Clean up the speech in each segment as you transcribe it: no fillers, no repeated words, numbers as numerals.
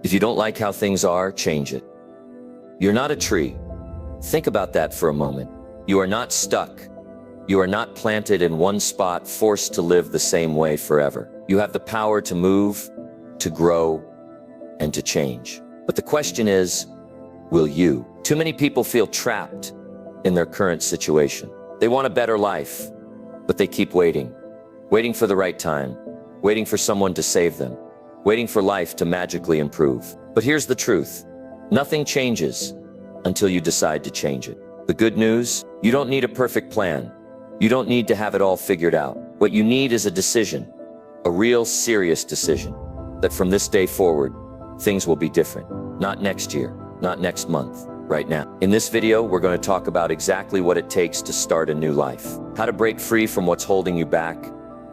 If you don't like how things are, change it. You're not a tree. Think about that for a moment. You are not stuck. You are not planted in one spot, forced to live the same way forever. You have the power to move, to grow, and to change. But the question is, will you? Too many people feel trapped in their current situation. They want a better life, but they keep waiting for the right time, waiting for someone to save them, waiting for life to magically improve. But here's the truth. Nothing changes until you decide to change it. The good news, you don't need a perfect plan. You don't need to have it all figured out. What you need is a decision, a real serious decision, that from this day forward, things will be different. Not next year, not next month, right now. In this video, we're going to talk about exactly what it takes to start a new life, how to break free from what's holding you back,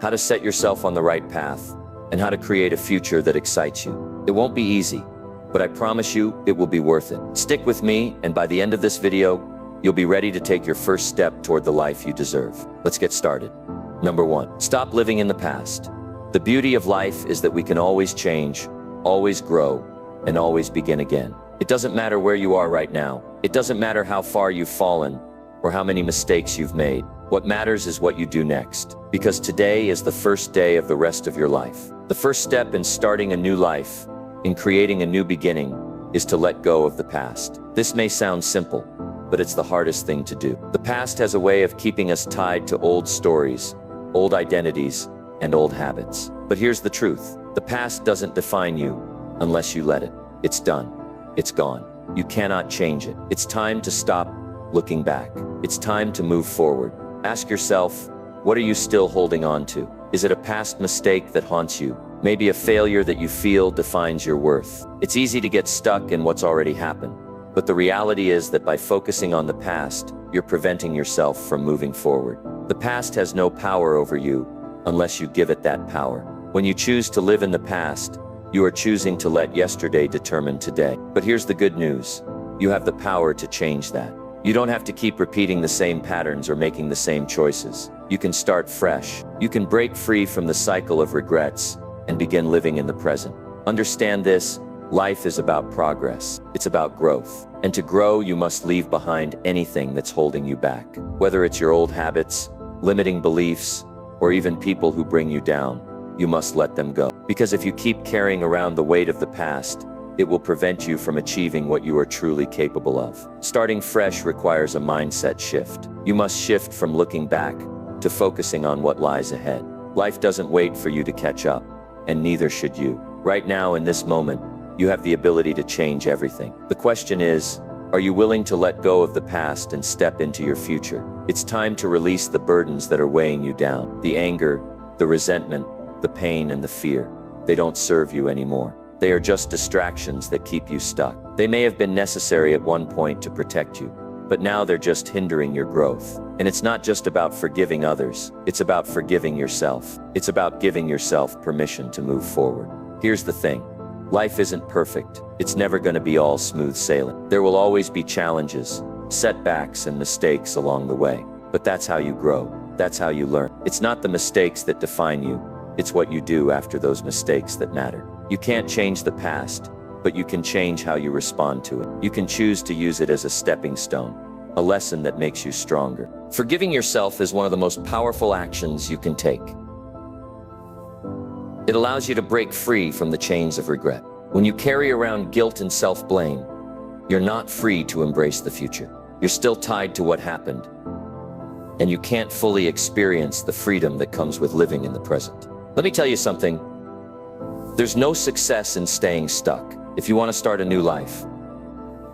how to set yourself on the right path, and how to create a future that excites you. It won't be easy, but I promise you it will be worth it. Stick with me, and by the end of this video, you'll be ready to take your first step toward the life you deserve. Let's get started. Number 1, stop living in the past. The beauty of life is that we can always change, always grow, and always begin again. It doesn't matter where you are right now. It doesn't matter how far you've fallen or how many mistakes you've made. What matters is what you do next, because today is the first day of the rest of your life. The first step in starting a new life, in creating a new beginning, is to let go of the past. This may sound simple, but it's the hardest thing to do. The past has a way of keeping us tied to old stories, old identities, and old habits. But here's the truth. The past doesn't define you unless you let it. It's done. It's gone. You cannot change it. It's time to stop looking back. It's time to move forward. Ask yourself, what are you still holding on to? Is it a past mistake that haunts you? Maybe a failure that you feel defines your worth? It's easy to get stuck in what's already happened. But the reality is that by focusing on the past, you're preventing yourself from moving forward. The past has no power over you unless you give it that power. When you choose to live in the past, you are choosing to let yesterday determine today. But here's the good news. You have the power to change that. You don't have to keep repeating the same patterns or making the same choices. You can start fresh. You can break free from the cycle of regrets and begin living in the present. Understand this. Life is about progress. It's about growth. And to grow, you must leave behind anything that's holding you back. Whether it's your old habits, limiting beliefs, or even people who bring you down, you must let them go. Because if you keep carrying around the weight of the past, it will prevent you from achieving what you are truly capable of. Starting fresh requires a mindset shift. You must shift from looking back to focusing on what lies ahead. Life doesn't wait for you to catch up, and neither should you. Right now, in this moment, you have the ability to change everything. The question is, are you willing to let go of the past and step into your future? It's time to release the burdens that are weighing you down. The anger, the resentment, the pain, and the fear. They don't serve you anymore. They are just distractions that keep you stuck. They may have been necessary at one point to protect you, but now they're just hindering your growth. And it's not just about forgiving others. It's about forgiving yourself. It's about giving yourself permission to move forward. Here's the thing. Life isn't perfect. It's never going to be all smooth sailing. There will always be challenges, setbacks, and mistakes along the way. But that's how you grow. That's how you learn. It's not the mistakes that define you. It's what you do after those mistakes that matter. You can't change the past, but you can change how you respond to it. You can choose to use it as a stepping stone, a lesson that makes you stronger. Forgiving yourself is one of the most powerful actions you can take. It allows you to break free from the chains of regret. When you carry around guilt and self-blame, you're not free to embrace the future. You're still tied to what happened, and you can't fully experience the freedom that comes with living in the present. Let me tell you something. There's no success in staying stuck. If you want to start a new life,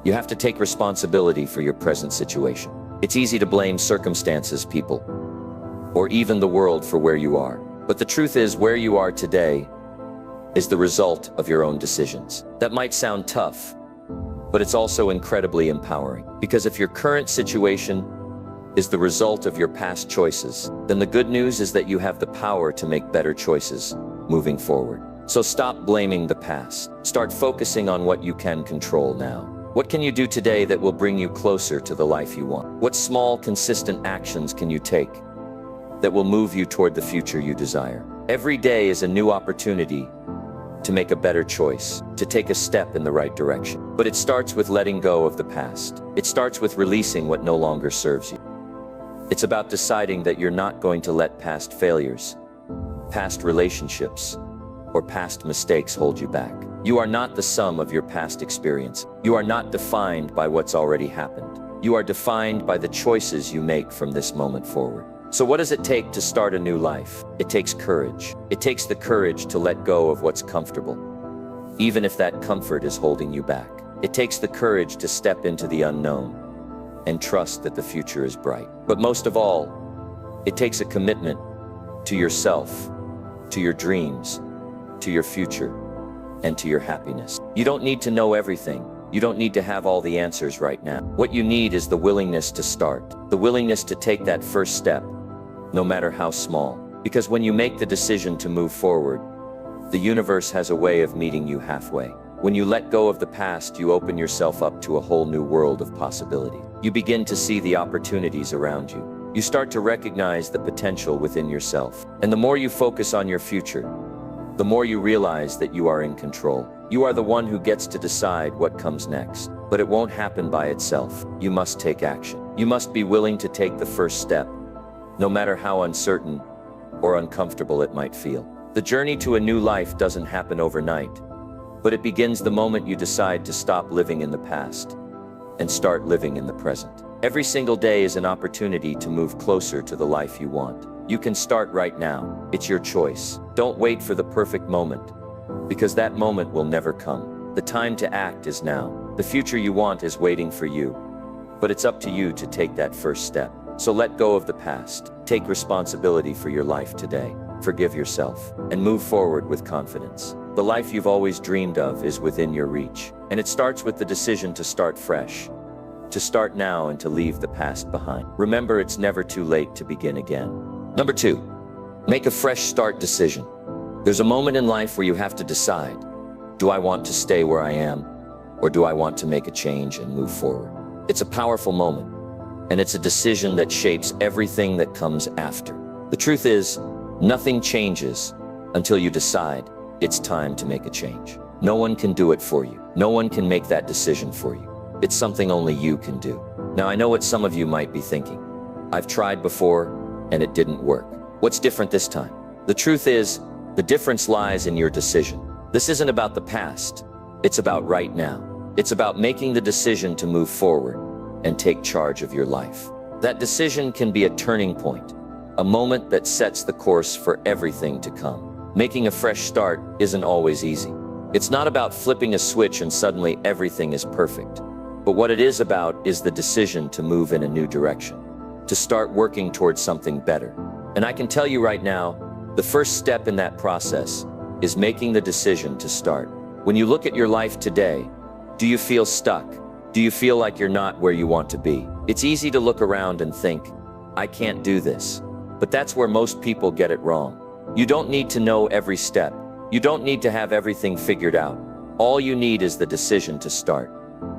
you have to take responsibility for your present situation. It's easy to blame circumstances, people, or even the world for where you are. But the truth is, where you are today is the result of your own decisions. That might sound tough, but it's also incredibly empowering. Because if your current situation is the result of your past choices, then the good news is that you have the power to make better choices moving forward. So stop blaming the past. Start focusing on what you can control now. What can you do today that will bring you closer to the life you want? What small, consistent actions can you take that will move you toward the future you desire? Every day is a new opportunity to make a better choice, to take a step in the right direction. But it starts with letting go of the past. It starts with releasing what no longer serves you. It's about deciding that you're not going to let past failures, past relationships, or past mistakes hold you back. You are not the sum of your past experience. You are not defined by what's already happened. You are defined by the choices you make from this moment forward. So what does it take to start a new life? It takes courage. It takes the courage to let go of what's comfortable, even if that comfort is holding you back. It takes the courage to step into the unknown and trust that the future is bright. But most of all, it takes a commitment to yourself, to your dreams, to your future, and to your happiness. You don't need to know everything. You don't need to have all the answers right now. What you need is the willingness to start, the willingness to take that first step, no matter how small. Because when you make the decision to move forward, the universe has a way of meeting you halfway. When you let go of the past, you open yourself up to a whole new world of possibility. You begin to see the opportunities around you. You start to recognize the potential within yourself. And the more you focus on your future, the more you realize that you are in control. You are the one who gets to decide what comes next. But it won't happen by itself. You must take action. You must be willing to take the first step, no matter how uncertain or uncomfortable it might feel. The journey to a new life doesn't happen overnight, but it begins the moment you decide to stop living in the past and start living in the present. Every single day is an opportunity to move closer to the life you want. You can start right now. It's your choice. Don't wait for the perfect moment, because that moment will never come. The time to act is now. The future you want is waiting for you, but it's up to you to take that first step. So let go of the past. Take responsibility for your life today. Forgive yourself and move forward with confidence. The life you've always dreamed of is within your reach, and it starts with the decision to start fresh, to start now and to leave the past behind. Remember, it's never too late to begin again. Number 2, make a fresh start decision. There's a moment in life where you have to decide, do I want to stay where I am, or do I want to make a change and move forward? It's a powerful moment, and it's a decision that shapes everything that comes after. The truth is, nothing changes until you decide it's time to make a change. No one can do it for you. No one can make that decision for you. It's something only you can do. Now, I know what some of you might be thinking. I've tried before, and it didn't work. What's different this time? The truth is, the difference lies in your decision. This isn't about the past. It's about right now. It's about making the decision to move forward and take charge of your life. That decision can be a turning point, a moment that sets the course for everything to come. Making a fresh start isn't always easy. It's not about flipping a switch and suddenly everything is perfect. But what it is about is the decision to move in a new direction, to start working towards something better. And I can tell you right now, the first step in that process is making the decision to start. When you look at your life today, do you feel stuck? Do you feel like you're not where you want to be? It's easy to look around and think, I can't do this. But that's where most people get it wrong. You don't need to know every step. You don't need to have everything figured out. All you need is the decision to start.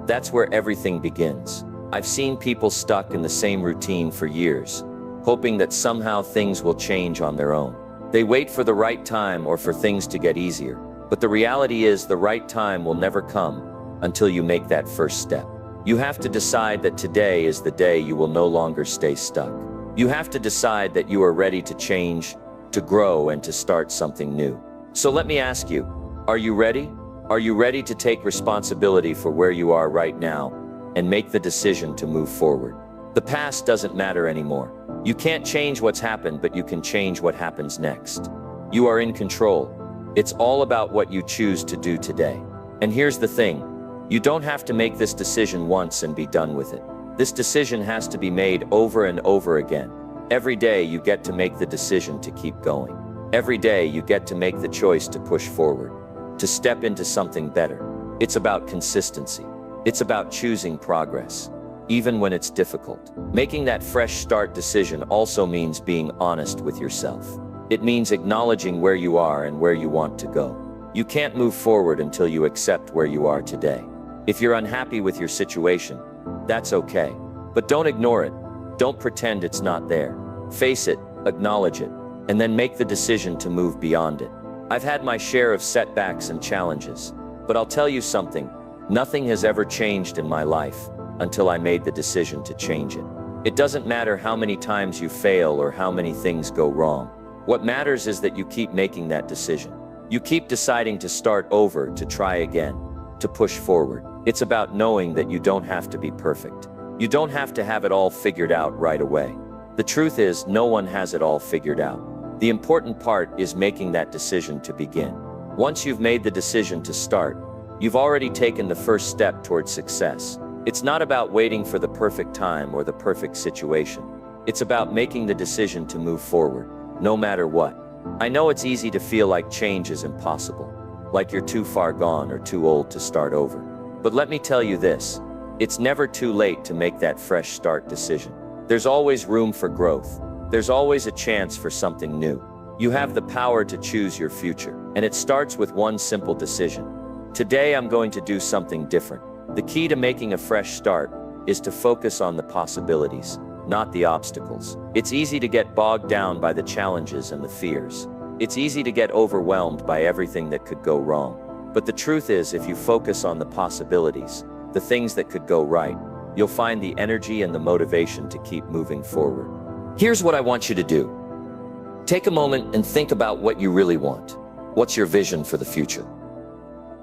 That's where everything begins. I've seen people stuck in the same routine for years, hoping that somehow things will change on their own. They wait for the right time or for things to get easier. But the reality is the right time will never come until you make that first step. You have to decide that today is the day you will no longer stay stuck. You have to decide that you are ready to change, to grow, and to start something new. So let me ask you, are you ready? Are you ready to take responsibility for where you are right now and make the decision to move forward? The past doesn't matter anymore. You can't change what's happened, but you can change what happens next. You are in control. It's all about what you choose to do today. And here's the thing, you don't have to make this decision once and be done with it. This decision has to be made over and over again. Every day you get to make the decision to keep going. Every day you get to make the choice to push forward, to step into something better. It's about consistency. It's about choosing progress, even when it's difficult. Making that fresh start decision also means being honest with yourself. It means acknowledging where you are and where you want to go. You can't move forward until you accept where you are today. If you're unhappy with your situation, that's okay. But don't ignore it. Don't pretend it's not there. Face it, acknowledge it, and then make the decision to move beyond it. I've had my share of setbacks and challenges, but I'll tell you something, nothing has ever changed in my life until I made the decision to change it. It doesn't matter how many times you fail or how many things go wrong. What matters is that you keep making that decision. You keep deciding to start over, to try again, to push forward. It's about knowing that you don't have to be perfect. You don't have to have it all figured out right away. The truth is, no one has it all figured out. The important part is making that decision to begin. Once you've made the decision to start, you've already taken the first step towards success. It's not about waiting for the perfect time or the perfect situation. It's about making the decision to move forward, no matter what. I know it's easy to feel like change is impossible, like you're too far gone or too old to start over. But let me tell you this, it's never too late to make that fresh start decision. There's always room for growth. There's always a chance for something new. You have the power to choose your future, and it starts with one simple decision. Today I'm going to do something different. The key to making a fresh start is to focus on the possibilities, not the obstacles. It's easy to get bogged down by the challenges and the fears. It's easy to get overwhelmed by everything that could go wrong. But the truth is, if you focus on the possibilities, the things that could go right, you'll find the energy and the motivation to keep moving forward. Here's what I want you to do. Take a moment and think about what you really want. What's your vision for the future?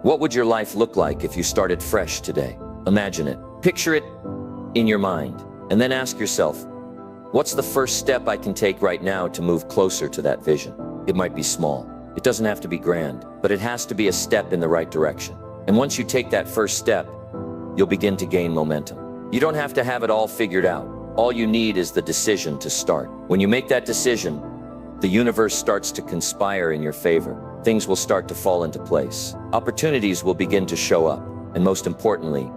What would your life look like if you started fresh today? Imagine it. Picture it in your mind. And then ask yourself, what's the first step I can take right now to move closer to that vision? It might be small. It doesn't have to be grand, but it has to be a step in the right direction. And once you take that first step, you'll begin to gain momentum. You don't have to have it all figured out. All you need is the decision to start. When you make that decision, the universe starts to conspire in your favor. Things will start to fall into place. Opportunities will begin to show up. And most importantly,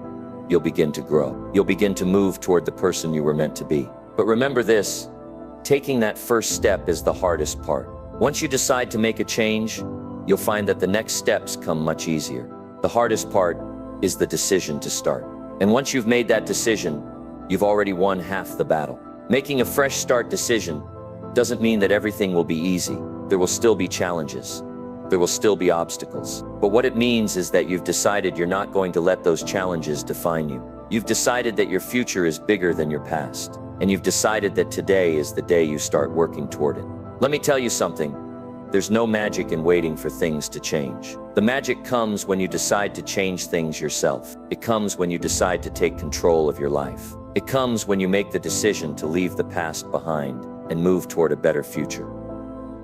you'll begin to grow. You'll begin to move toward the person you were meant to be. But remember this, taking that first step is the hardest part. Once you decide to make a change, you'll find that the next steps come much easier. The hardest part is the decision to start. And once you've made that decision, you've already won half the battle. Making a fresh start decision doesn't mean that everything will be easy. There will still be challenges. There will still be obstacles. But what it means is that you've decided you're not going to let those challenges define you. You've decided that your future is bigger than your past. And you've decided that today is the day you start working toward it. Let me tell you something. There's no magic in waiting for things to change. The magic comes when you decide to change things yourself. It comes when you decide to take control of your life. It comes when you make the decision to leave the past behind and move toward a better future.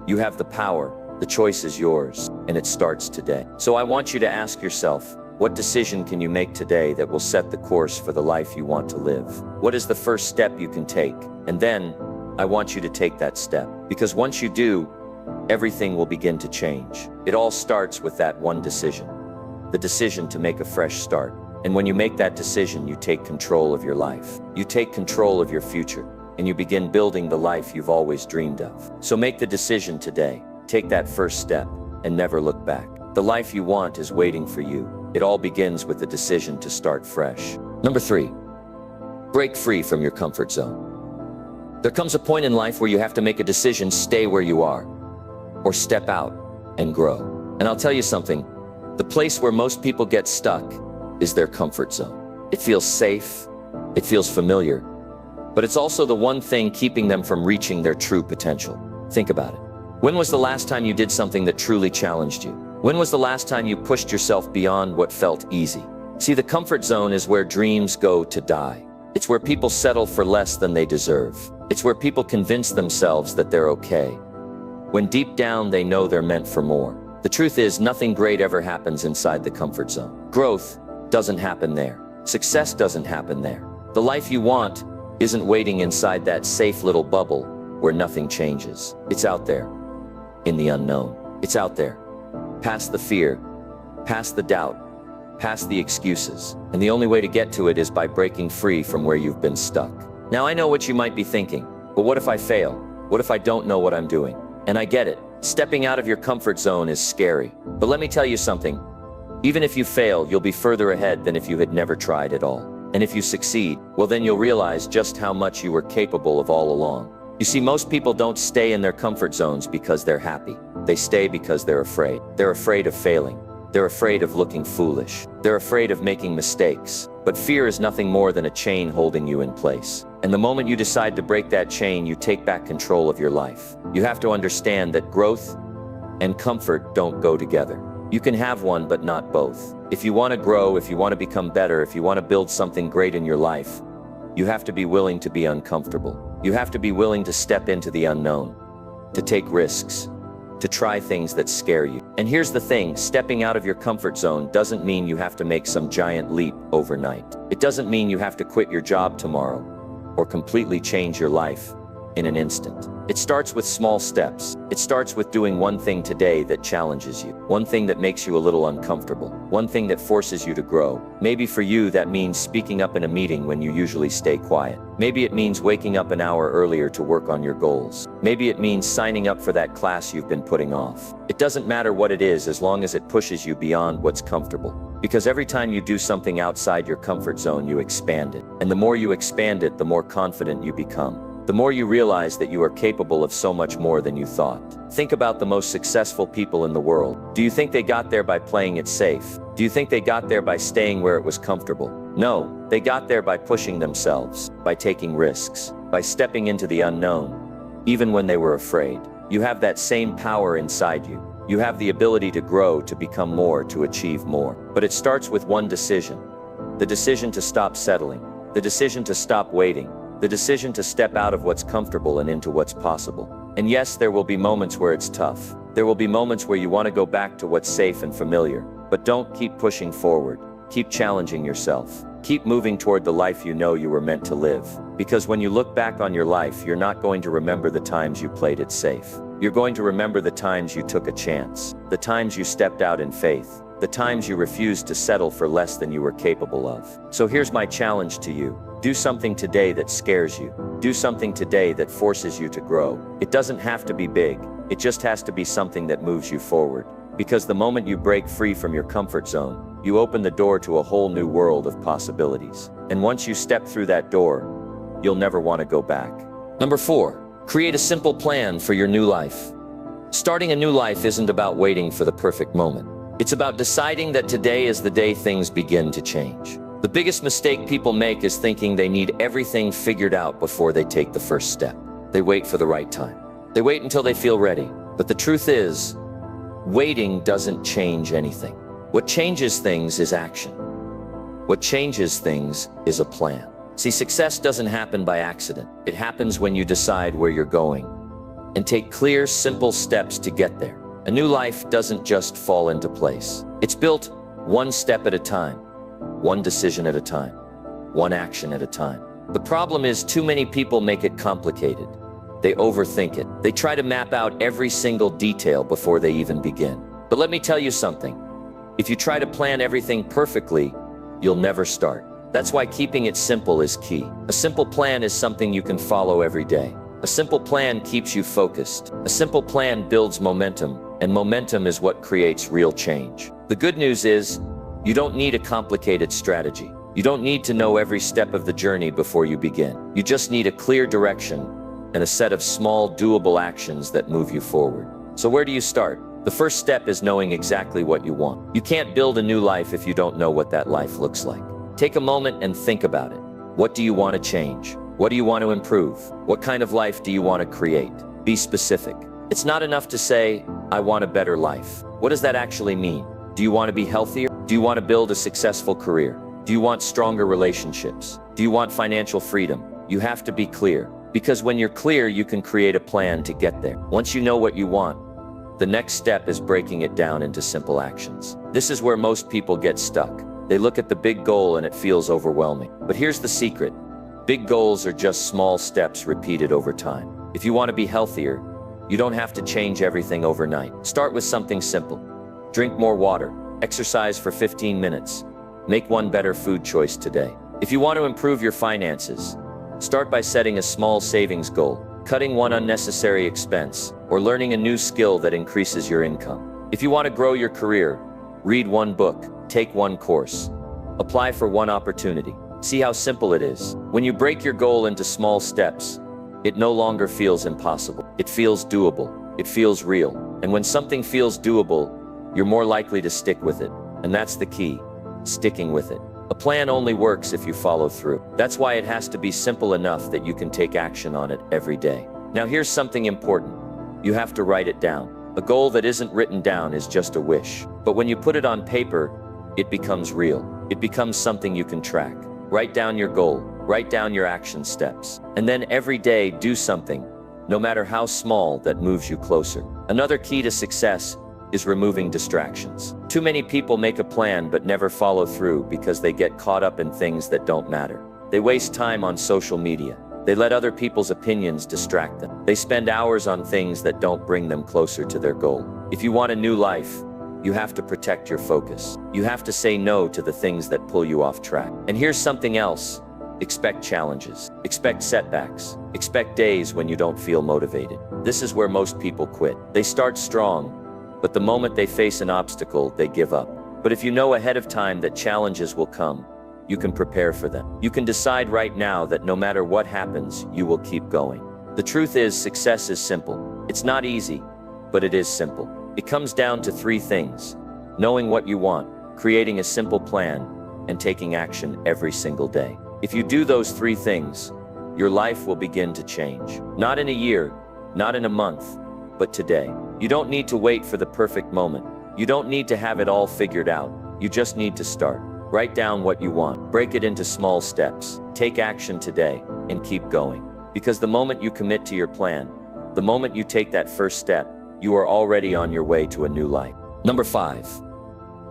You have the power. The choice is yours, and it starts today. So I want you to ask yourself, what decision can you make today that will set the course for the life you want to live? What is the first step you can take? And then, I want you to take that step. Because once you do, everything will begin to change. It all starts with that one decision. The decision to make a fresh start. And when you make that decision, you take control of your life. You take control of your future, and you begin building the life you've always dreamed of. So make the decision today. Take that first step and never look back. The life you want is waiting for you. It all begins with the decision to start fresh. Number 3, break free from your comfort zone. There comes a point in life where you have to make a decision, stay where you are, or step out and grow. And I'll tell you something, the place where most people get stuck is their comfort zone. It feels safe, it feels familiar, but it's also the one thing keeping them from reaching their true potential. Think about it. When was the last time you did something that truly challenged you? When was the last time you pushed yourself beyond what felt easy? See, the comfort zone is where dreams go to die. It's where people settle for less than they deserve. It's where people convince themselves that they're okay, when deep down they know they're meant for more. The truth is, nothing great ever happens inside the comfort zone. Growth doesn't happen there. Success doesn't happen there. The life you want isn't waiting inside that safe little bubble where nothing changes. It's out there. In the unknown. It's out there. Past the fear, past the doubt, past the excuses. And the only way to get to it is by breaking free from where you've been stuck. Now I know what you might be thinking, but what if I fail? What if I don't know what I'm doing? And I get it. Stepping out of your comfort zone is scary. But let me tell you something. Even if you fail, you'll be further ahead than if you had never tried at all. And if you succeed, well then you'll realize just how much you were capable of all along. You see, most people don't stay in their comfort zones because they're happy. They stay because they're afraid. They're afraid of failing. They're afraid of looking foolish. They're afraid of making mistakes. But fear is nothing more than a chain holding you in place. And the moment you decide to break that chain, you take back control of your life. You have to understand that growth and comfort don't go together. You can have one, but not both. If you want to grow, if you want to become better, if you want to build something great in your life, you have to be willing to be uncomfortable. You have to be willing to step into the unknown, to take risks, to try things that scare you. And here's the thing, stepping out of your comfort zone doesn't mean you have to make some giant leap overnight. It doesn't mean you have to quit your job tomorrow or completely change your life in an instant. It starts with small steps. It starts with doing one thing today that challenges you, one thing that makes you a little uncomfortable, one thing that forces you to grow. Maybe for you that means speaking up in a meeting when you usually stay quiet. Maybe it means waking up an hour earlier to work on your goals. Maybe it means signing up for that class you've been putting off. It doesn't matter what it is as long as it pushes you beyond what's comfortable. Because every time you do something outside your comfort zone, you expand it. And the more you expand it, the more confident you become. The more you realize that you are capable of so much more than you thought. Think about the most successful people in the world. Do you think they got there by playing it safe? Do you think they got there by staying where it was comfortable? No, they got there by pushing themselves, by taking risks, by stepping into the unknown, even when they were afraid. You have that same power inside you. You have the ability to grow, to become more, to achieve more. But it starts with one decision. The decision to stop settling. The decision to stop waiting. The decision to step out of what's comfortable and into what's possible. And yes, there will be moments where it's tough. There will be moments where you want to go back to what's safe and familiar. But don't keep pushing forward. Keep challenging yourself. Keep moving toward the life you know you were meant to live. Because when you look back on your life, you're not going to remember the times you played it safe. You're going to remember the times you took a chance, the times you stepped out in faith, the times you refused to settle for less than you were capable of. So here's my challenge to you. Do something today that scares you. Do something today that forces you to grow. It doesn't have to be big. It just has to be something that moves you forward. Because the moment you break free from your comfort zone, you open the door to a whole new world of possibilities. And once you step through that door, you'll never want to go back. Number 4, create a simple plan for your new life. Starting a new life isn't about waiting for the perfect moment. It's about deciding that today is the day things begin to change. The biggest mistake people make is thinking they need everything figured out before they take the first step. They wait for the right time. They wait until they feel ready. But the truth is, waiting doesn't change anything. What changes things is action. What changes things is a plan. See, success doesn't happen by accident. It happens when you decide where you're going and take clear, simple steps to get there. A new life doesn't just fall into place. It's built one step at a time, one decision at a time, one action at a time. The problem is too many people make it complicated. They overthink it. They try to map out every single detail before they even begin. But let me tell you something. If you try to plan everything perfectly, you'll never start. That's why keeping it simple is key. A simple plan is something you can follow every day. A simple plan keeps you focused. A simple plan builds momentum, and momentum is what creates real change. The good news is, you don't need a complicated strategy. You don't need to know every step of the journey before you begin. You just need a clear direction and a set of small, doable actions that move you forward. So where do you start? The first step is knowing exactly what you want. You can't build a new life if you don't know what that life looks like. Take a moment and think about it. What do you want to change? What do you want to improve? What kind of life do you want to create? Be specific. It's not enough to say, I want a better life. What does that actually mean? Do you want to be healthier? Do you want to build a successful career? Do you want stronger relationships? Do you want financial freedom? You have to be clear. Because when you're clear, you can create a plan to get there. Once you know what you want, the next step is breaking it down into simple actions. This is where most people get stuck. They look at the big goal and it feels overwhelming. But here's the secret. Big goals are just small steps repeated over time. If you want to be healthier, you don't have to change everything overnight. Start with something simple. Drink more water. Exercise for 15 minutes. Make one better food choice today. If you want to improve your finances, start by setting a small savings goal, cutting one unnecessary expense, or learning a new skill that increases your income. If you want to grow your career, read one book, take one course, apply for one opportunity. See how simple it is. When you break your goal into small steps, it no longer feels impossible. It feels doable. It feels real. And when something feels doable, you're more likely to stick with it. And that's the key, sticking with it. A plan only works if you follow through. That's why it has to be simple enough that you can take action on it every day. Now here's something important. You have to write it down. A goal that isn't written down is just a wish. But when you put it on paper, it becomes real. It becomes something you can track. Write down your goal. Write down your action steps. And then every day do something, no matter how small, that moves you closer. Another key to success is removing distractions. Too many people make a plan but never follow through because they get caught up in things that don't matter. They waste time on social media. They let other people's opinions distract them. They spend hours on things that don't bring them closer to their goal. If you want a new life, you have to protect your focus. You have to say no to the things that pull you off track. And here's something else. Expect challenges. Expect setbacks. Expect days when you don't feel motivated. This is where most people quit. They start strong, but the moment they face an obstacle, they give up. But if you know ahead of time that challenges will come, you can prepare for them. You can decide right now that no matter what happens, you will keep going. The truth is, success is simple. It's not easy, but it is simple. It comes down to three things: knowing what you want, creating a simple plan, and taking action every single day. If you do those three things, your life will begin to change. Not in a year, not in a month, but today. You don't need to wait for the perfect moment. You don't need to have it all figured out. You just need to start. Write down what you want. Break it into small steps. Take action today and keep going. Because the moment you commit to your plan, the moment you take that first step, you are already on your way to a new life. Number 5,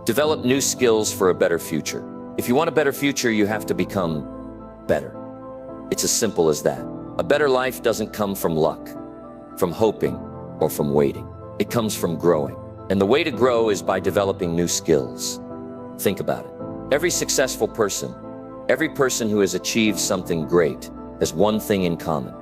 develop new skills for a better future. If you want a better future, you have to become better. It's as simple as that. A better life doesn't come from luck, from hoping, or from waiting. It comes from growing. And the way to grow is by developing new skills. Think about it. Every successful person, every person who has achieved something great, has one thing in common.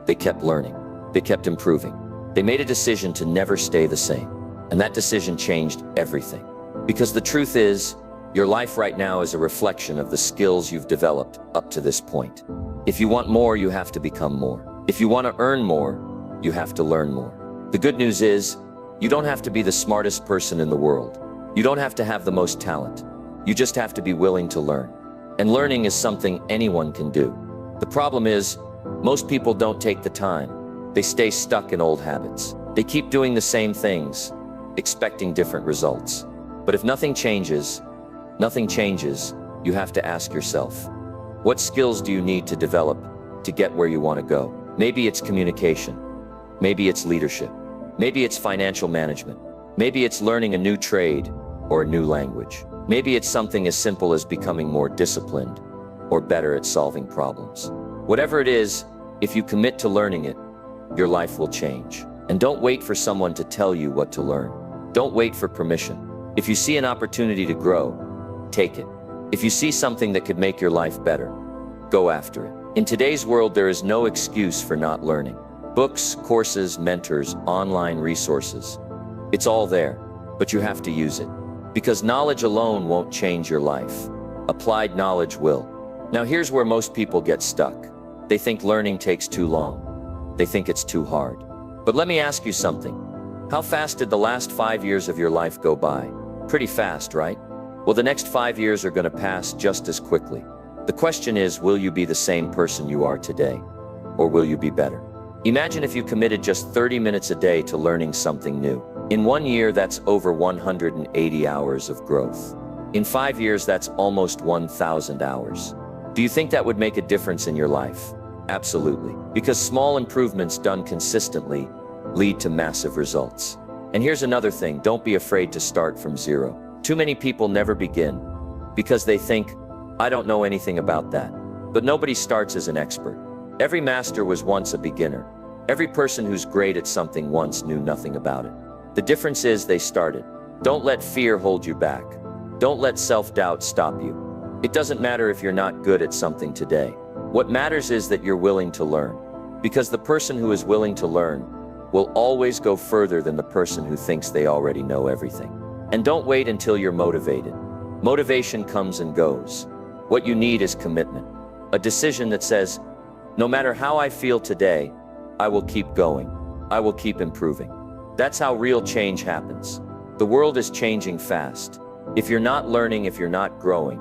They kept learning. They kept improving. They made a decision to never stay the same. And that decision changed everything. Because the truth is, your life right now is a reflection of the skills you've developed up to this point. If you want more, you have to become more. If you want to earn more, you have to learn more. The good news is, you don't have to be the smartest person in the world. You don't have to have the most talent. You just have to be willing to learn. And learning is something anyone can do. The problem is, most people don't take the time. They stay stuck in old habits. They keep doing the same things, expecting different results. But if nothing changes, you have to ask yourself, what skills do you need to develop to get where you want to go? Maybe it's communication. Maybe it's leadership. Maybe it's financial management. Maybe it's learning a new trade or a new language. Maybe it's something as simple as becoming more disciplined or better at solving problems. Whatever it is, if you commit to learning it, your life will change. And don't wait for someone to tell you what to learn. Don't wait for permission. If you see an opportunity to grow, take it. If you see something that could make your life better, go after it. In today's world, there is no excuse for not learning. Books, courses, mentors, online resources. It's all there, but you have to use it. Because knowledge alone won't change your life. Applied knowledge will. Now here's where most people get stuck. They think learning takes too long. They think it's too hard. But let me ask you something. How fast did the last 5 years of your life go by? Pretty fast, right? Well, the next 5 years are going to pass just as quickly. The question is, will you be the same person you are today? Or will you be better? Imagine if you committed just 30 minutes a day to learning something new. In 1 year, that's over 180 hours of growth. In 5 years, that's almost 1,000 hours. Do you think that would make a difference in your life? Absolutely. Because small improvements done consistently lead to massive results. And here's another thing, don't be afraid to start from zero. Too many people never begin because they think, I don't know anything about that. But nobody starts as an expert. Every master was once a beginner. Every person who's great at something once knew nothing about it. The difference is they started. Don't let fear hold you back. Don't let self-doubt stop you. It doesn't matter if you're not good at something today. What matters is that you're willing to learn. Because the person who is willing to learn will always go further than the person who thinks they already know everything. And don't wait until you're motivated. Motivation comes and goes. What you need is commitment. A decision that says, no matter how I feel today, I will keep going. I will keep improving. That's how real change happens. The world is changing fast. If you're not learning, if you're not growing,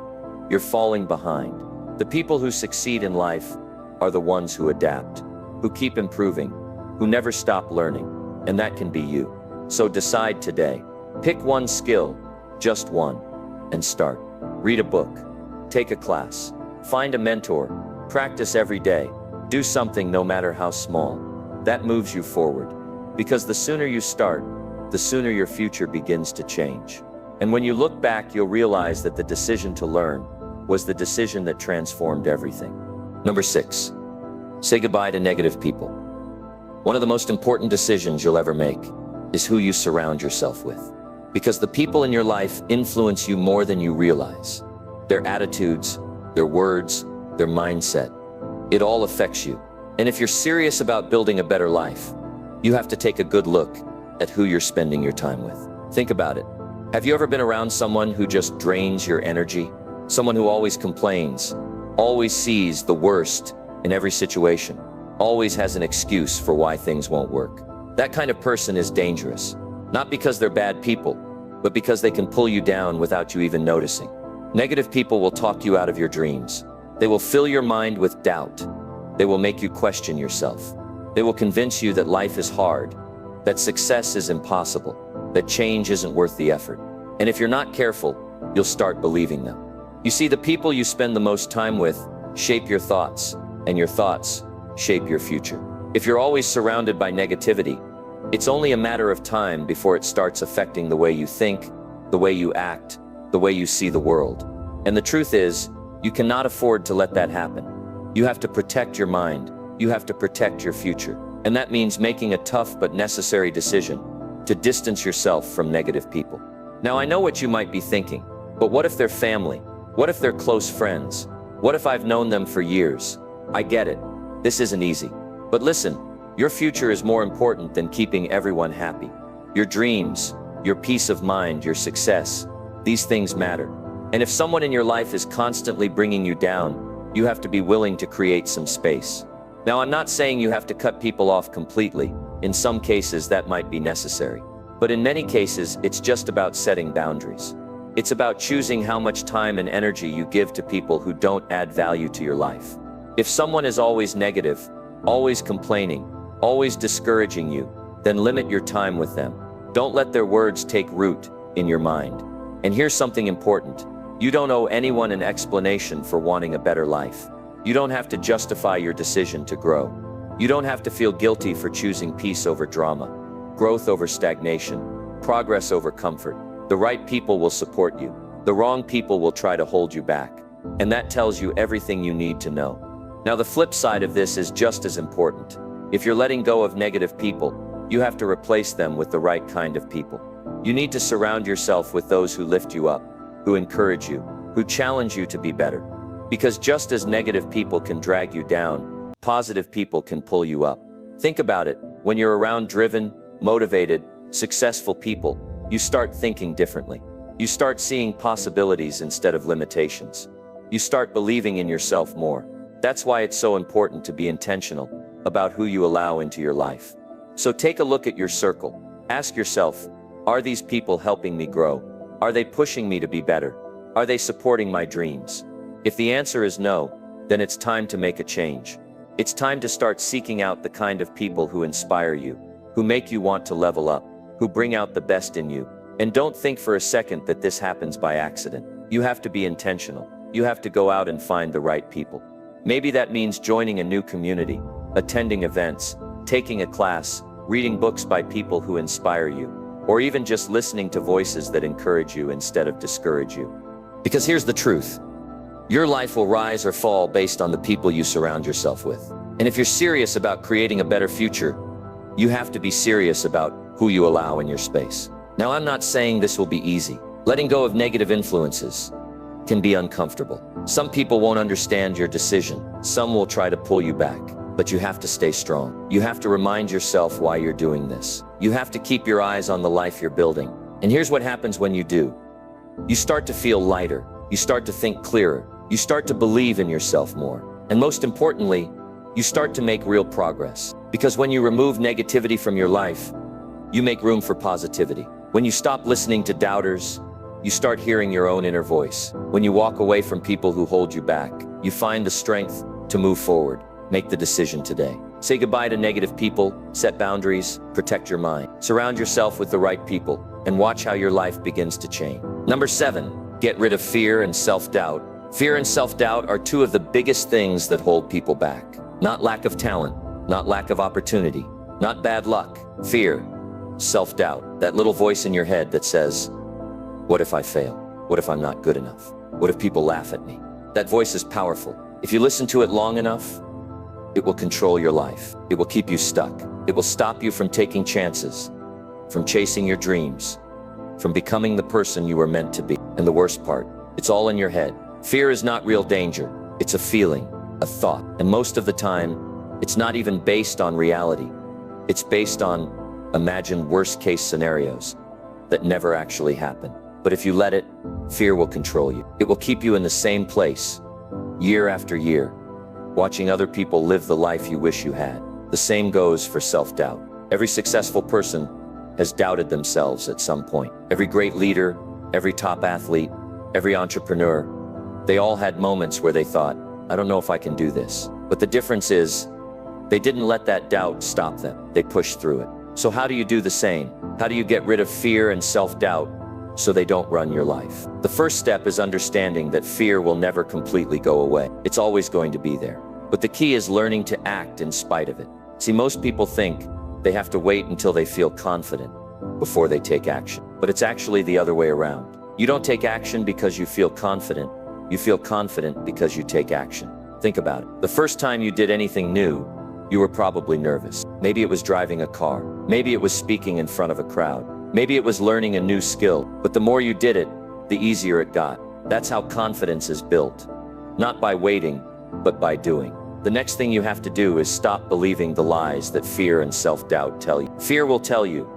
you're falling behind. The people who succeed in life are the ones who adapt, who keep improving, who never stop learning, and that can be you. So decide today. Pick one skill, just one, and start. Read a book, take a class, find a mentor, practice every day, do something no matter how small. That moves you forward. Because the sooner you start, the sooner your future begins to change. And when you look back, you'll realize that the decision to learn was the decision that transformed everything. Number 6, say goodbye to negative people. One of the most important decisions you'll ever make is who you surround yourself with. Because the people in your life influence you more than you realize. Their attitudes, their words, their mindset, it all affects you. And if you're serious about building a better life, you have to take a good look at who you're spending your time with. Think about it. Have you ever been around someone who just drains your energy? Someone who always complains, always sees the worst in every situation, always has an excuse for why things won't work. That kind of person is dangerous, not because they're bad people, but because they can pull you down without you even noticing. Negative people will talk you out of your dreams. They will fill your mind with doubt. They will make you question yourself. They will convince you that life is hard, that success is impossible, that change isn't worth the effort. And if you're not careful, you'll start believing them. You see, the people you spend the most time with shape your thoughts, and your thoughts shape your future. If you're always surrounded by negativity, it's only a matter of time before it starts affecting the way you think, the way you act, the way you see the world. And the truth is, you cannot afford to let that happen. You have to protect your mind. You have to protect your future. And that means making a tough but necessary decision to distance yourself from negative people. Now, I know what you might be thinking, but what if they're family? What if they're close friends? What if I've known them for years? I get it. This isn't easy. But listen, your future is more important than keeping everyone happy. Your dreams, your peace of mind, your success, these things matter. And if someone in your life is constantly bringing you down, you have to be willing to create some space. Now, I'm not saying you have to cut people off completely. In some cases, that might be necessary. But in many cases, it's just about setting boundaries. It's about choosing how much time and energy you give to people who don't add value to your life. If someone is always negative, always complaining, always discouraging you, then limit your time with them. Don't let their words take root in your mind. And here's something important. You don't owe anyone an explanation for wanting a better life. You don't have to justify your decision to grow. You don't have to feel guilty for choosing peace over drama, growth over stagnation, progress over comfort. The right people will support you. The wrong people will try to hold you back. And that tells you everything you need to know. Now, the flip side of this is just as important. If you're letting go of negative people, you have to replace them with the right kind of people. You need to surround yourself with those who lift you up, who encourage you, who challenge you to be better. Because just as negative people can drag you down, positive people can pull you up. Think about it. When you're around driven, motivated, successful people, you start thinking differently. You start seeing possibilities instead of limitations. You start believing in yourself more. That's why it's so important to be intentional about who you allow into your life. So take a look at your circle. Ask yourself, are these people helping me grow? Are they pushing me to be better? Are they supporting my dreams? If the answer is no, then it's time to make a change. It's time to start seeking out the kind of people who inspire you, who make you want to level up, who bring out the best in you. And don't think for a second that this happens by accident. You have to be intentional. You have to go out and find the right people. Maybe that means joining a new community, attending events, taking a class, reading books by people who inspire you, or even just listening to voices that encourage you instead of discourage you. Because here's the truth. Your life will rise or fall based on the people you surround yourself with. And if you're serious about creating a better future, you have to be serious about who you allow in your space. Now, I'm not saying this will be easy. Letting go of negative influences can be uncomfortable. Some people won't understand your decision. Some will try to pull you back. But you have to stay strong. You have to remind yourself why you're doing this. You have to keep your eyes on the life you're building. And here's what happens when you do. You start to feel lighter. You start to think clearer. You start to believe in yourself more. And most importantly, you start to make real progress. Because when you remove negativity from your life, you make room for positivity. When you stop listening to doubters, you start hearing your own inner voice. When you walk away from people who hold you back, you find the strength to move forward. Make the decision today. Say goodbye to negative people, set boundaries, protect your mind. Surround yourself with the right people, and watch how your life begins to change. Number 7, get rid of fear and self-doubt. Fear and self-doubt are two of the biggest things that hold people back. Not lack of talent, not lack of opportunity, not bad luck. Fear, self-doubt, that little voice in your head that says, what if I fail? What if I'm not good enough? What if people laugh at me? That voice is powerful. If you listen to it long enough, it will control your life. It will keep you stuck. It will stop you from taking chances, from chasing your dreams, from becoming the person you were meant to be. And the worst part, it's all in your head. Fear is not real danger. It's a feeling, a thought. And most of the time, it's not even based on reality. It's based on imagined worst-case scenarios that never actually happen. But if you let it, fear will control you. It will keep you in the same place, year after year, watching other people live the life you wish you had. The same goes for self-doubt. Every successful person has doubted themselves at some point. Every great leader, every top athlete, every entrepreneur, they all had moments where they thought, I don't know if I can do this. But the difference is, they didn't let that doubt stop them. They pushed through it. So how do you do the same? How do you get rid of fear and self-doubt so they don't run your life? The first step is understanding that fear will never completely go away. It's always going to be there. But the key is learning to act in spite of it. See, most people think they have to wait until they feel confident before they take action. But it's actually the other way around. You don't take action because you feel confident. You feel confident because you take action. Think about it. The first time you did anything new, you were probably nervous. Maybe it was driving a car. Maybe it was speaking in front of a crowd. Maybe it was learning a new skill. But the more you did it, the easier it got. That's how confidence is built. Not by waiting, but by doing. The next thing you have to do is stop believing the lies that fear and self-doubt tell you. Fear will tell you,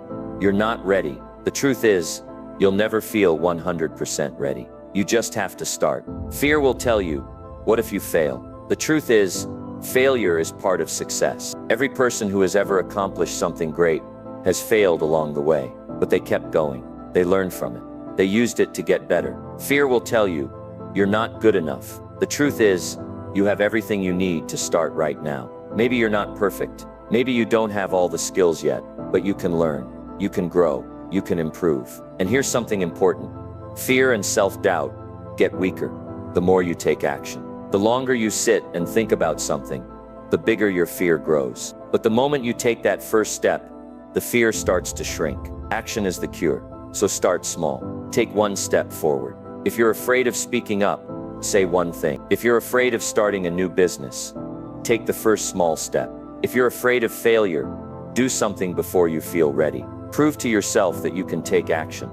you're not ready. The truth is, you'll never feel 100% ready. You just have to start. Fear will tell you, what if you fail? The truth is, failure is part of success. Every person who has ever accomplished something great has failed along the way, but they kept going. They learned from it. They used it to get better. Fear will tell you, you're not good enough. The truth is, you have everything you need to start right now. Maybe you're not perfect. Maybe you don't have all the skills yet, but you can learn, you can grow, you can improve. And here's something important. Fear and self-doubt get weaker the more you take action. The longer you sit and think about something, the bigger your fear grows. But the moment you take that first step, the fear starts to shrink. Action is the cure, so start small. Take one step forward. If you're afraid of speaking up, say one thing. If you're afraid of starting a new business, take the first small step. If you're afraid of failure, do something before you feel ready. Prove to yourself that you can take action,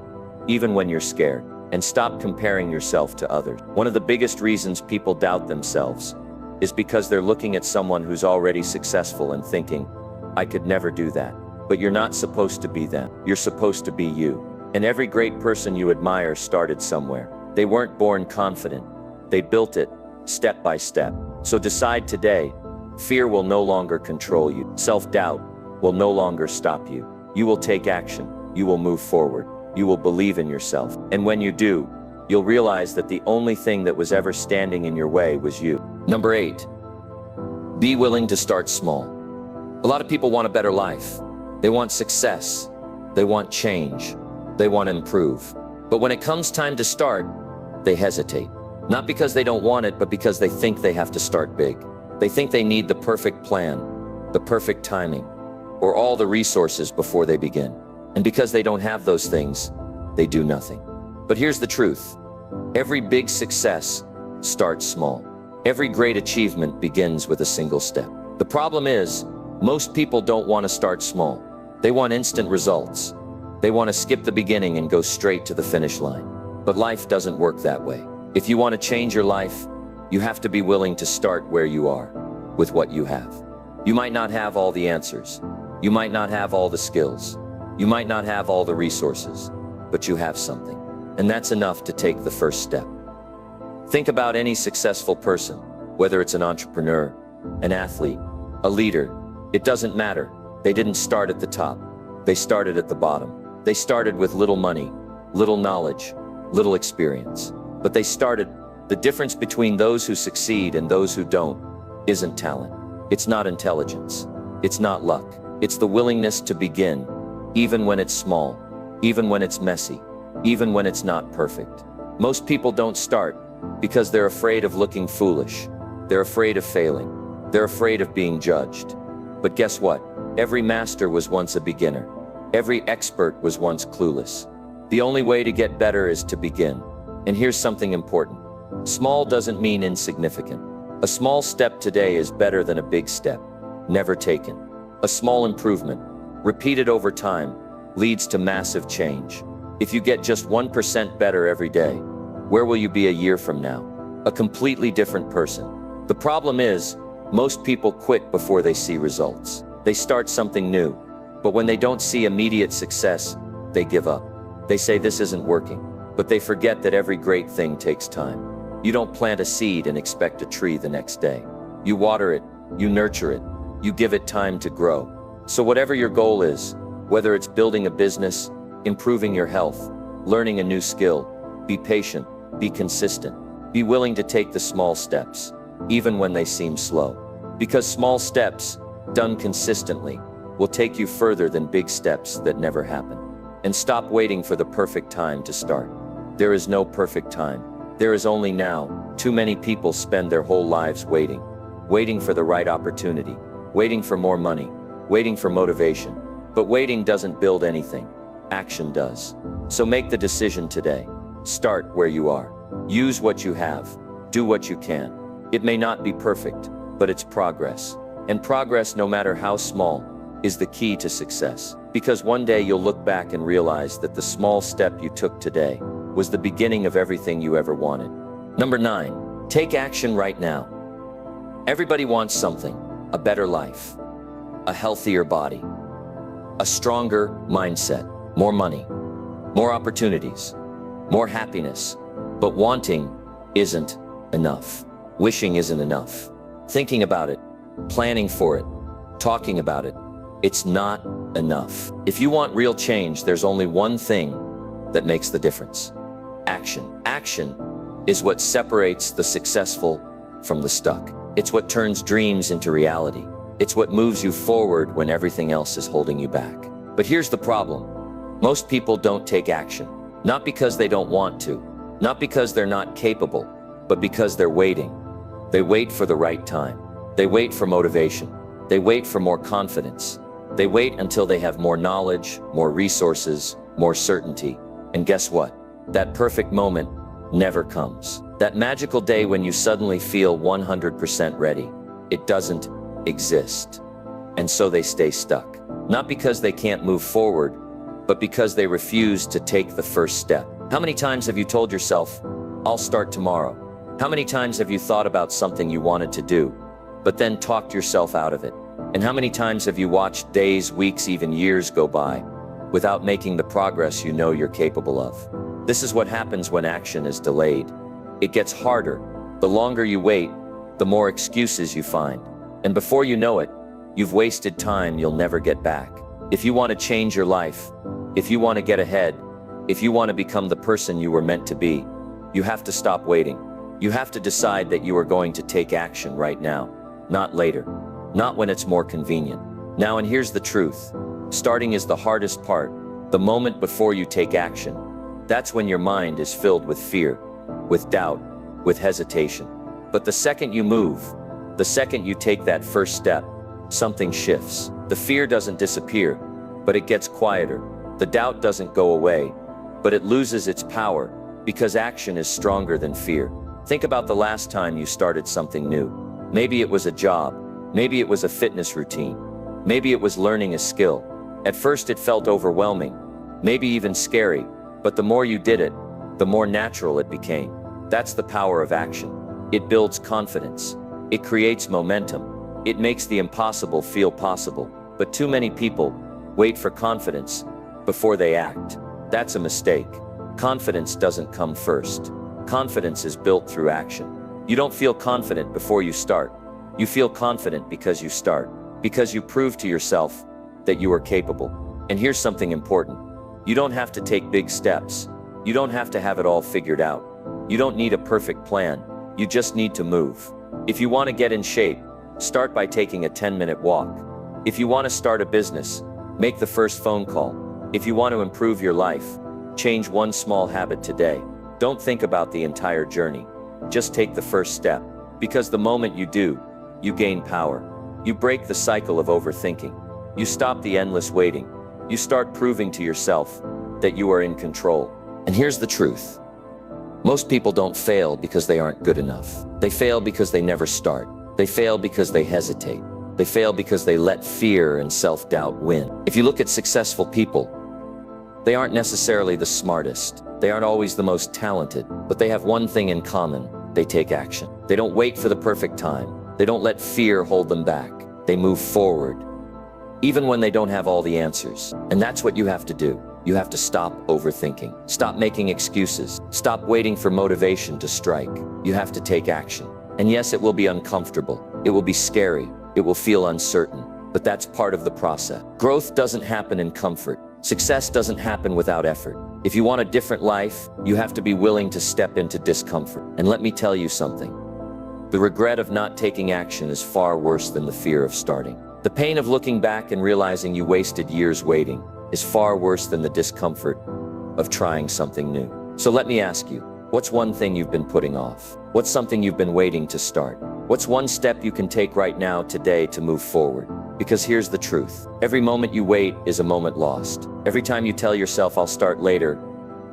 even when you're scared, and stop comparing yourself to others. One of the biggest reasons people doubt themselves is because they're looking at someone who's already successful and thinking, I could never do that. But you're not supposed to be them. You're supposed to be you. And every great person you admire started somewhere. They weren't born confident. They built it step by step. So decide today, fear will no longer control you. Self-doubt will no longer stop you. You will take action. You will move forward. You will believe in yourself. And when you do, you'll realize that the only thing that was ever standing in your way was you. Number 8, be willing to start small. A lot of people want a better life. They want success. They want change. They want to improve. But when it comes time to start, they hesitate. Not because they don't want it, but because they think they have to start big. They think they need the perfect plan, the perfect timing, or all the resources before they begin. And because they don't have those things, they do nothing. But here's the truth. Every big success starts small. Every great achievement begins with a single step. The problem is, most people don't want to start small. They want instant results. They want to skip the beginning and go straight to the finish line. But life doesn't work that way. If you want to change your life, you have to be willing to start where you are, with what you have. You might not have all the answers. You might not have all the skills. You might not have all the resources, but you have something. And that's enough to take the first step. Think about any successful person, whether it's an entrepreneur, an athlete, a leader. It doesn't matter. They didn't start at the top. They started at the bottom. They started with little money, little knowledge, little experience. But they started. The difference between those who succeed and those who don't isn't talent. It's not intelligence. It's not luck. It's the willingness to begin, even when it's small, even when it's messy, even when it's not perfect. Most people don't start because they're afraid of looking foolish. They're afraid of failing. They're afraid of being judged. But guess what? Every master was once a beginner. Every expert was once clueless. The only way to get better is to begin. And here's something important. Small doesn't mean insignificant. A small step today is better than a big step never taken. A small improvement, repeated over time, leads to massive change. If you get just 1% better every day, where will you be a year from now? A completely different person. The problem is, most people quit before they see results. They start something new, but when they don't see immediate success, they give up. They say this isn't working, but they forget that every great thing takes time. You don't plant a seed and expect a tree the next day. You water it, you nurture it, you give it time to grow. So whatever your goal is, whether it's building a business, improving your health, learning a new skill, be patient, be consistent, be willing to take the small steps, even when they seem slow. Because small steps, done consistently, will take you further than big steps that never happen. And stop waiting for the perfect time to start. There is no perfect time. There is only now. Too many people spend their whole lives waiting for the right opportunity, waiting for more money, waiting for motivation. But waiting doesn't build anything. Action does. So make the decision today. Start where you are. Use what you have. Do what you can. It may not be perfect, but it's progress. And progress, no matter how small, is the key to success. Because one day you'll look back and realize that the small step you took today was the beginning of everything you ever wanted. Number 9, take action right now. Everybody wants something, a better life, a healthier body, a stronger mindset, more money, more opportunities, more happiness. But wanting isn't enough. Wishing isn't enough. Thinking about it, planning for it, talking about it, it's not enough. If you want real change, there's only one thing that makes the difference. Action. Action is what separates the successful from the stuck. It's what turns dreams into reality. It's what moves you forward when everything else is holding you back. But here's the problem. Most people don't take action. Not because they don't want to, not because they're not capable, but because they're waiting. They wait for the right time. They wait for motivation. They wait for more confidence. They wait until they have more knowledge, more resources, more certainty. And guess what? That perfect moment never comes. That magical day when you suddenly feel 100% ready, it doesn't exist. And so they stay stuck. Not because they can't move forward, but because they refuse to take the first step. How many times have you told yourself, I'll start tomorrow? How many times have you thought about something you wanted to do, but then talked yourself out of it? And how many times have you watched days, weeks, even years go by without making the progress you know you're capable of? This is what happens when action is delayed. It gets harder. The longer you wait, the more excuses you find. And before you know it, you've wasted time you'll never get back. If you want to change your life, if you want to get ahead, if you want to become the person you were meant to be, you have to stop waiting. You have to decide that you are going to take action right now, not later, not when it's more convenient. Now, and here's the truth. Starting is the hardest part. The moment before you take action, that's when your mind is filled with fear, with doubt, with hesitation. But the second you move, the second you take that first step, something shifts. The fear doesn't disappear, but it gets quieter. The doubt doesn't go away, but it loses its power because action is stronger than fear. Think about the last time you started something new. Maybe it was a job. Maybe it was a fitness routine. Maybe it was learning a skill. At first it felt overwhelming, maybe even scary, but the more you did it, the more natural it became. That's the power of action. It builds confidence. It creates momentum. It makes the impossible feel possible. But too many people wait for confidence before they act. That's a mistake. Confidence doesn't come first. Confidence is built through action. You don't feel confident before you start. You feel confident because you start, because you prove to yourself that you are capable. And here's something important. You don't have to take big steps. You don't have to have it all figured out. You don't need a perfect plan. You just need to move. If you want to get in shape, start by taking a 10-minute walk. If you want to start a business, make the first phone call. If you want to improve your life, change one small habit today. Don't think about the entire journey. Just take the first step. Because the moment you do, you gain power. You break the cycle of overthinking. You stop the endless waiting. You start proving to yourself that you are in control. And here's the truth. Most people don't fail because they aren't good enough. They fail because they never start. They fail because they hesitate. They fail because they let fear and self-doubt win. If you look at successful people, they aren't necessarily the smartest. They aren't always the most talented, but they have one thing in common. They take action. They don't wait for the perfect time. They don't let fear hold them back. They move forward, even when they don't have all the answers. And that's what you have to do. You have to stop overthinking. Stop making excuses. Stop waiting for motivation to strike. You have to take action. And yes, it will be uncomfortable. It will be scary. It will feel uncertain. But that's part of the process. Growth doesn't happen in comfort. Success doesn't happen without effort. If you want a different life, you have to be willing to step into discomfort. And let me tell you something. The regret of not taking action is far worse than the fear of starting. The pain of looking back and realizing you wasted years waiting is far worse than the discomfort of trying something new. So let me ask you, what's one thing you've been putting off? What's something you've been waiting to start? What's one step you can take right now today to move forward? Because here's the truth. Every moment you wait is a moment lost. Every time you tell yourself, I'll start later,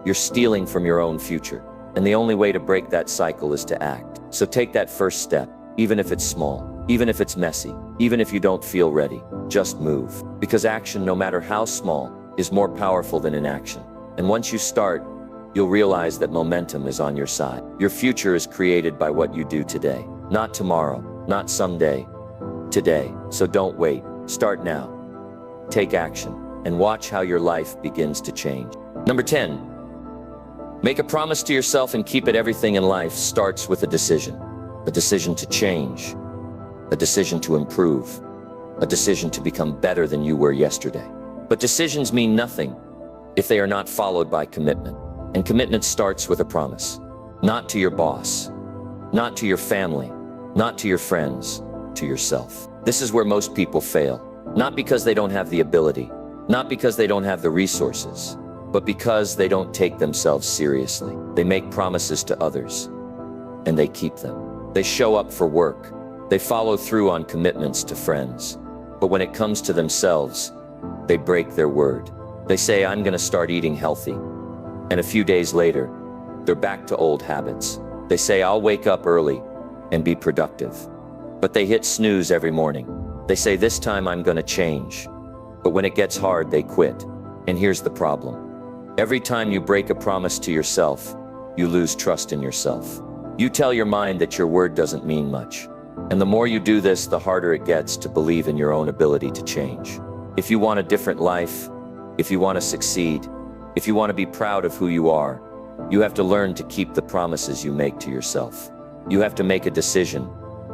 you're stealing from your own future. And the only way to break that cycle is to act. So take that first step, even if it's small, even if it's messy, even if you don't feel ready. Just move. Because action, no matter how small, is more powerful than inaction. And once you start, you'll realize that momentum is on your side. Your future is created by what you do today. Not tomorrow, not someday. Today. So don't wait. Start now. Take action. And watch how your life begins to change. Number 10. Make a promise to yourself and keep it. Everything in life starts with a decision. A decision to change. A decision to improve. A decision to become better than you were yesterday. But decisions mean nothing if they are not followed by commitment. And commitment starts with a promise. Not to your boss. Not to your family. Not to your friends. To yourself. This is where most people fail. Not because they don't have the ability. Not because they don't have the resources. But because they don't take themselves seriously. They make promises to others. And they keep them. They show up for work. They follow through on commitments to friends. But when it comes to themselves, they break their word. They say, I'm going to start eating healthy. And a few days later, they're back to old habits. They say, I'll wake up early and be productive. But they hit snooze every morning. They say, this time I'm going to change. But when it gets hard, they quit. And here's the problem. Every time you break a promise to yourself, you lose trust in yourself. You tell your mind that your word doesn't mean much. And the more you do this, the harder it gets to believe in your own ability to change. If you want a different life, if you want to succeed, if you want to be proud of who you are, you have to learn to keep the promises you make to yourself. You have to make a decision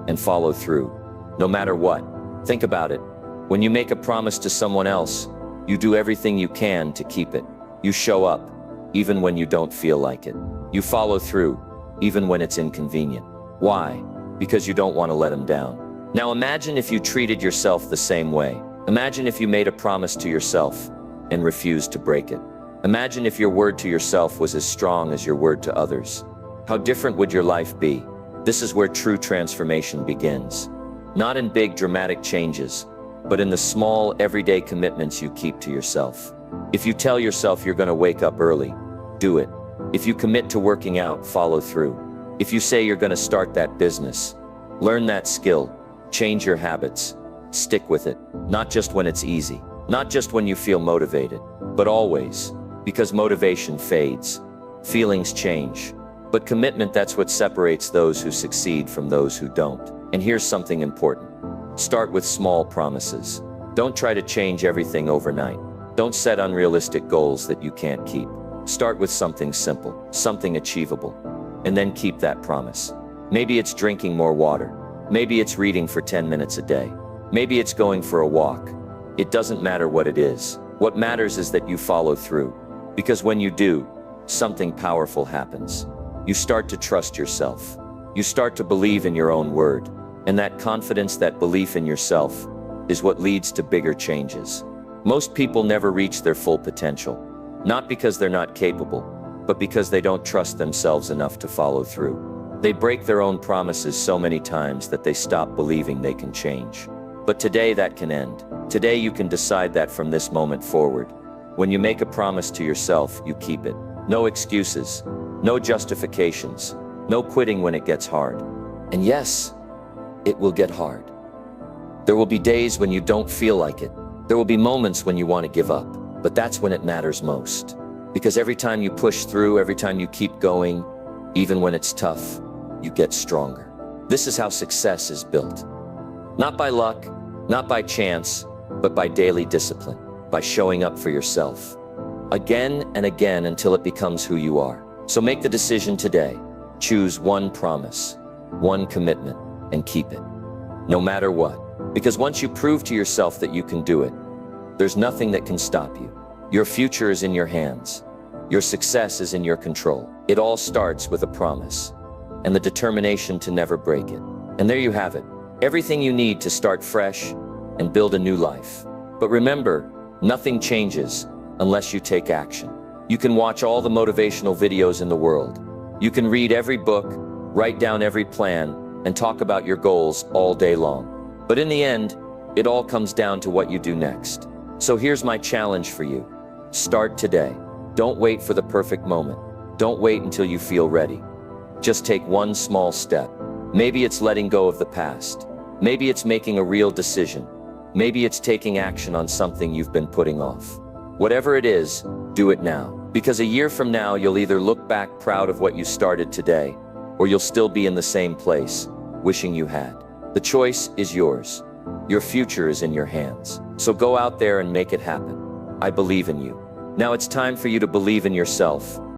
and follow through, no matter what. Think about it. When you make a promise to someone else, you do everything you can to keep it. You show up, even when you don't feel like it. You follow through, even when it's inconvenient. Why? Because you don't want to let them down. Now imagine if you treated yourself the same way. Imagine if you made a promise to yourself and refused to break it. Imagine if your word to yourself was as strong as your word to others. How different would your life be? This is where true transformation begins. Not in big dramatic changes, but in the small, everyday commitments you keep to yourself. If you tell yourself you're going to wake up early, do it. If you commit to working out, follow through. If you say you're going to start that business, learn that skill, change your habits, stick with it. Not just when it's easy, not just when you feel motivated, but always, because motivation fades, feelings change. But commitment, that's what separates those who succeed from those who don't. And here's something important. Start with small promises. Don't try to change everything overnight. Don't set unrealistic goals that you can't keep. Start with something simple, something achievable, and then keep that promise. Maybe it's drinking more water. Maybe it's reading for 10 minutes a day. Maybe it's going for a walk. It doesn't matter what it is. What matters is that you follow through. Because when you do, something powerful happens. You start to trust yourself. You start to believe in your own word. And that confidence, that belief in yourself, is what leads to bigger changes. Most people never reach their full potential. Not because they're not capable, but because they don't trust themselves enough to follow through. They break their own promises so many times that they stop believing they can change. But today that can end. Today you can decide that from this moment forward. When you make a promise to yourself, you keep it. No excuses, no justifications, no quitting when it gets hard. And yes, it will get hard. There will be days when you don't feel like it. There will be moments when you want to give up, but that's when it matters most. Because every time you push through, every time you keep going, even when it's tough, you get stronger. This is how success is built. Not by luck, not by chance, but by daily discipline, by showing up for yourself. Again and again until it becomes who you are. So make the decision today. Choose one promise, one commitment, and keep it. No matter what. Because once you prove to yourself that you can do it, there's nothing that can stop you. Your future is in your hands. Your success is in your control. It all starts with a promise and the determination to never break it. And there you have it. Everything you need to start fresh and build a new life. But remember, nothing changes unless you take action. You can watch all the motivational videos in the world. You can read every book, write down every plan, and talk about your goals all day long. But in the end, it all comes down to what you do next. So here's my challenge for you. Start today. Don't wait for the perfect moment. Don't wait until you feel ready. Just take one small step. Maybe it's letting go of the past. Maybe it's making a real decision. Maybe it's taking action on something you've been putting off. Whatever it is, do it now. Because a year from now, you'll either look back proud of what you started today, or you'll still be in the same place, wishing you had. The choice is yours. Your future is in your hands. So go out there and make it happen. I believe in you. Now it's time for you to believe in yourself.